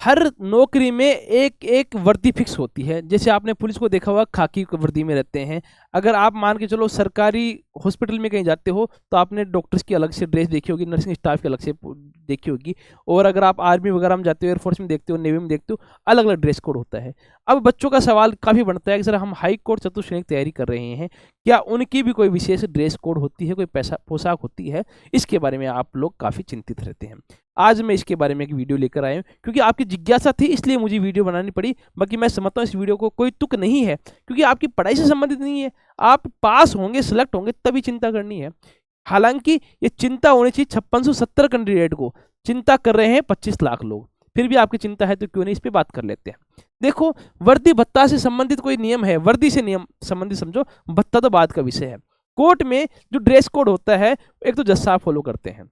हर नौकरी में एक एक वर्दी फिक्स होती है। जैसे आपने पुलिस को देखा होगा, खाकी वर्दी में रहते हैं। अगर आप मान के चलो सरकारी हॉस्पिटल में कहीं जाते हो तो आपने डॉक्टर्स की अलग से ड्रेस देखी होगी, नर्सिंग स्टाफ की अलग से देखी होगी। और अगर आप आर्मी वगैरह में जाते हो, एयरफोर्स में देखते हो, नेवी में देखते हो, अलग अलग ड्रेस कोड होता है। अब बच्चों का सवाल काफ़ी बनता है कि सर हम हाई कोर्ट चतुश्रेणी की तैयारी कर रहे हैं, क्या उनकी भी कोई विशेष ड्रेस कोड होती है, कोई पैसा पोशाक होती है? इसके बारे में आप लोग काफ़ी चिंतित रहते हैं। आज मैं इसके बारे में एक वीडियो लेकर आया हूँ, क्योंकि आपकी जिज्ञासा थी इसलिए मुझे वीडियो बनानी पड़ी। बाकी मैं समझता हूँ इस वीडियो को कोई तुक नहीं है, क्योंकि आपकी पढ़ाई से संबंधित नहीं है। आप पास होंगे, सिलेक्ट होंगे, तभी चिंता करनी है। हालांकि ये चिंता होनी चाहिए 5670 कैंडिडेट को, चिंता कर रहे हैं 25 लाख लोग। फिर भी आपकी चिंता है तो क्यों नहीं इस पर बात कर लेते हैं। देखो, वर्दी भत्ता से संबंधित कोई नियम है, वर्दी से नियम संबंधित समझो, भत्ता तो बाद का विषय है। कोर्ट में जो ड्रेस कोड होता है, एक तो जज साहब फॉलो करते हैं।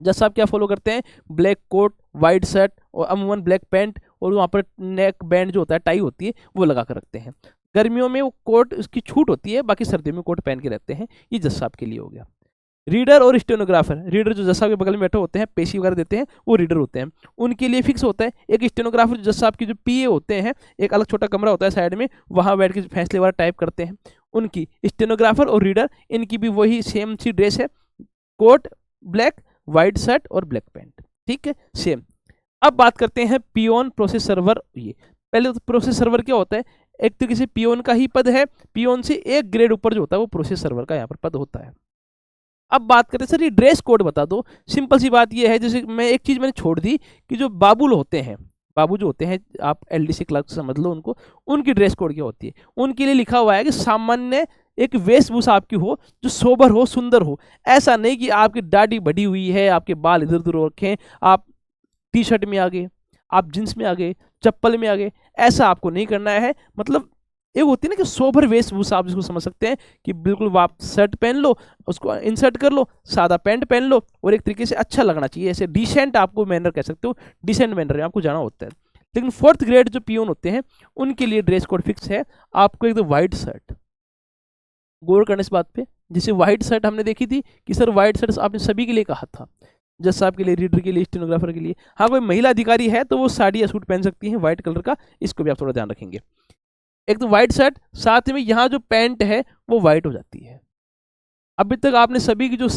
जज साहब क्या फॉलो करते हैं? ब्लैक कोट, वाइट शर्ट और अमूमन ब्लैक पैंट, और वहाँ पर नेक बैंड जो होता है, टाई होती है, वो लगा कर रखते हैं। गर्मियों में वो कोट उसकी छूट होती है, बाकी सर्दियों में कोट पहन के रहते हैं। ये जज साहब के लिए हो गया। रीडर और स्टेनोग्राफर, रीडर जो जज साहब के बगल में बैठे होते हैं, पेशी वगैरह देते हैं, वो रीडर होते हैं, उनके लिए फिक्स होता है। एक स्टेनोग्राफर जज साहब की जो पीए होते हैं, एक अलग छोटा कमरा होता है साइड में, वहाँ बैठ के फैसले वगैरह टाइप करते हैं। उनकी स्टेनोग्राफर और रीडर, इनकी भी वही सेम सी ड्रेस है, कोट ब्लैक, वाइट शर्ट और ब्लैक पैंट, ठीक है, सेम। अब बात करते हैं पियोन, प्रोसेस सर्वर। ये पहले तो प्रोसेस सर्वर क्या होता है? एक तरीके से पियोन का ही पद है। पियोन से एक ग्रेड ऊपर जो होता है वो प्रोसेस सर्वर का यहाँ पर पद होता है। अब बात करें सर ये ड्रेस कोड बता दो। सिंपल सी बात ये है, जैसे मैं एक चीज़ मैंने छोड़ दी कि जो बाबुल होते हैं, बाबू जो होते हैं, आप एलडीसी क्लर्क समझ लो उनको, उनकी ड्रेस कोड क्या होती है? उनके लिए लिखा हुआ है कि सामान्य एक वेशभूषा आपकी हो जो सोबर हो, सुंदर हो। ऐसा नहीं कि आपकी दाढ़ी बढ़ी हुई है, आपके बाल इधर उधर रखे हैं, आप टी शर्ट में आ गए, आप जींस में आ गए, चप्पल में आ गए, ऐसा आपको नहीं करना है। मतलब एक होती है ना कि सोबर वेशभूषा, आप जिसको समझ सकते हैं कि बिल्कुल आप शर्ट पहन लो, उसको इंसर्ट कर लो, सादा पैंट पहन लो, और एक तरीके से अच्छा लगना चाहिए, ऐसे डिसेंट आपको मैनर कह सकते हो, डिसेंट मैनर में आपको जाना होता है। लेकिन फोर्थ ग्रेड जो पियोन होते हैं, उनके लिए ड्रेस कोड फिक्स है। आपको एकदम व्हाइट शर्ट, गौर करने इस बात पे, जैसे व्हाइट शर्ट हमने देखी थी कि सर व्हाइट शर्ट आपने सभी के लिए कहा था, जज साहब के लिए, रीडर के लिए, स्टेनोग्राफर के लिए। हाँ, कोई महिला अधिकारी है तो वो साड़ी या सूट पहन सकती है व्हाइट कलर का, इसको भी आप थोड़ा ध्यान रखेंगे। एक तो व्हाइट शर्ट, साथ में यहाँ जो पैंट है वो व्हाइट हो जाती है। अभी तक आपने सभी की जो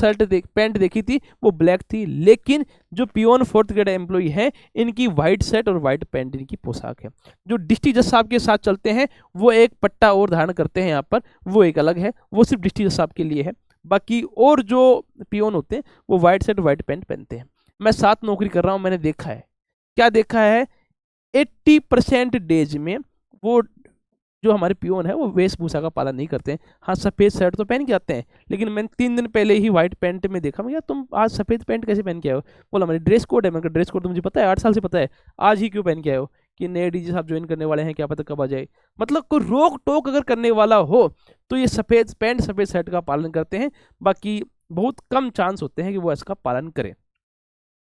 पैंट देखी थी वो ब्लैक थी, लेकिन जो पियोन फोर्थ ग्रेड एम्प्लॉई है, इनकी व्हाइट शर्ट और व्हाइट पैंट इनकी पोशाक है। जो डिस्ट्रिक्ट जज साहब के साथ चलते हैं वो एक पट्टा और धारण करते हैं यहाँ पर, वो एक अलग है, वो सिर्फ डिस्ट्रिक्ट जज साहब के लिए है। बाकी और जो पियोन होते हैं वो व्हाइट शर्ट व्हाइट पैंट पहनते हैं। मैं 7 नौकरी कर रहा हूँ, मैंने देखा है, क्या देखा है, 80% डेज में वो जो हमारे पियोन है वो वेशभूषा का पालन नहीं करते हैं। हाँ, सफ़ेद शर्ट तो पहन के आते हैं, लेकिन मैंने 3 दिन पहले ही व्हाइट पैंट में देखा। मैं, यार तुम आज सफ़ेद पैंट कैसे पहन के आए हो? बोला हमारी ड्रेस कोड है। मैंने कहा ड्रेस कोड तो मुझे पता है, 8 साल से पता है, आज ही क्यों पहन के आए हो? कि नए डीजी साहब ज्वाइन करने वाले हैं, क्या पता कब आ जाए। मतलब कोई रोक टोक अगर करने वाला हो तो ये सफ़ेद पैंट सफ़ेद शर्ट का पालन करते हैं। बाकी बहुत कम चांस होते हैं कि वो इसका पालन करें।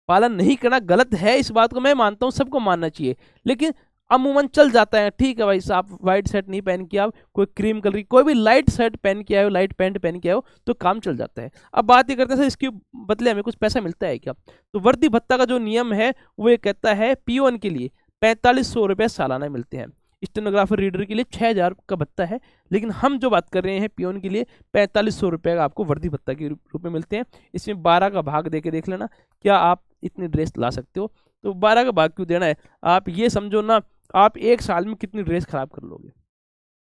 पालन नहीं करना गलत है, इस बात को मैं मानता हूँ, सबको मानना चाहिए, लेकिन अमूमन चल जाता है। ठीक है भाई साहब, व्हाइट शर्ट नहीं पहन के आओ, कोई क्रीम कलर की, कोई भी लाइट शर्ट पहन के आओ, लाइट पैंट पहन के आओ, तो काम चल जाता है। अब बात ये करते हैं सर इसके बदले हमें कुछ पैसा मिलता है क्या? तो वर्दी भत्ता का जो नियम है वो ये कहता है, पियोन के लिए 4500 रुपये सालाना मिलते हैं, स्टेनोग्राफर रीडर के लिए 6000 का भत्ता है। लेकिन हम जो बात कर रहे हैं पियोन के लिए 4500 रुपये का आपको वर्दी भत्ता के रूप में मिलते हैं। इसमें 12 का भाग दे के देख लेना, क्या आप इतनी ड्रेस ला सकते हो? तो 12 का भाग क्यों देना है? आप ये समझो ना, आप एक साल में कितनी ड्रेस खराब कर लोगे?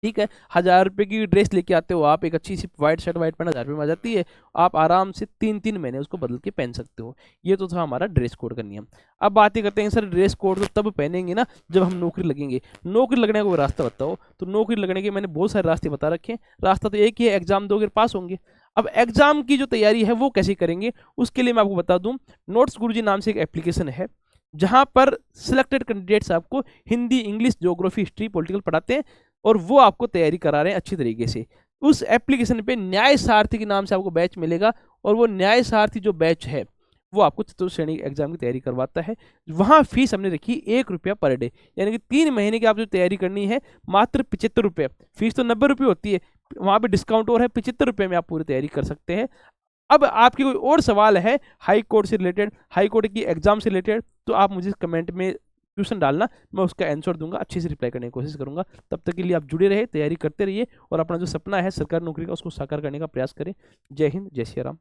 ठीक है, 1000 रुपये की ड्रेस लेके आते हो आप, एक अच्छी सी व्हाइट शर्ट व्हाइट पैंट 1000 रुपये में आ जाती है, आप आराम से 3-3 महीने उसको बदल के पहन सकते हो। ये तो था हमारा ड्रेस कोड का नियम। अब बात ही करते हैं सर ड्रेस कोड तो तब पहनेंगे ना जब हम नौकरी लगेंगे। नौकरी लगने का कोई रास्ता बताओ। तो नौकरी लगने के मैंने बहुत सारे रास्ते बता रखे हैं। रास्ता तो एक ही है, एग्जाम दोगे पास होंगे। अब एग्जाम की जो तैयारी है वो कैसे करेंगे, उसके लिए मैं आपको बता दूं, नोट्स गुरुजी नाम से एक एप्लीकेशन है, जहां पर सिलेक्टेड कैंडिडेट्स आपको Hindi, English, geography, history, political पढ़ाते हैं, और वो आपको तैयारी करा रहे हैं अच्छी तरीके से। उस एप्लीकेशन पे न्याय सारथी के नाम से आपको बैच मिलेगा, और वो न्याय सारथी जो बैच है वो आपको चतुर्थ श्रेणी एग्जाम की तैयारी करवाता है। वहाँ फीस हमने रखी 1 रुपया पर डे, यानी कि 3 महीने की आप जो तैयारी करनी है मात्र 75 रुपये। फीस तो 90 रुपये होती है, वहाँ पे डिस्काउंट और है, 75 रुपये में आप पूरी तैयारी कर सकते हैं। अब आपकी कोई और सवाल है हाई कोर्ट से रिलेटेड, हाई कोर्ट की एग्जाम से रिलेटेड, तो आप मुझे कमेंट में क्वेश्चन डालना, मैं उसका आंसर दूंगा, अच्छे से रिप्लाई करने की कोशिश करूंगा। तब तक के लिए आप जुड़े रहे, तैयारी करते रहिए और अपना जो सपना है सरकारी नौकरी का उसको साकार करने का प्रयास करें। जय हिंद, जय श्री राम।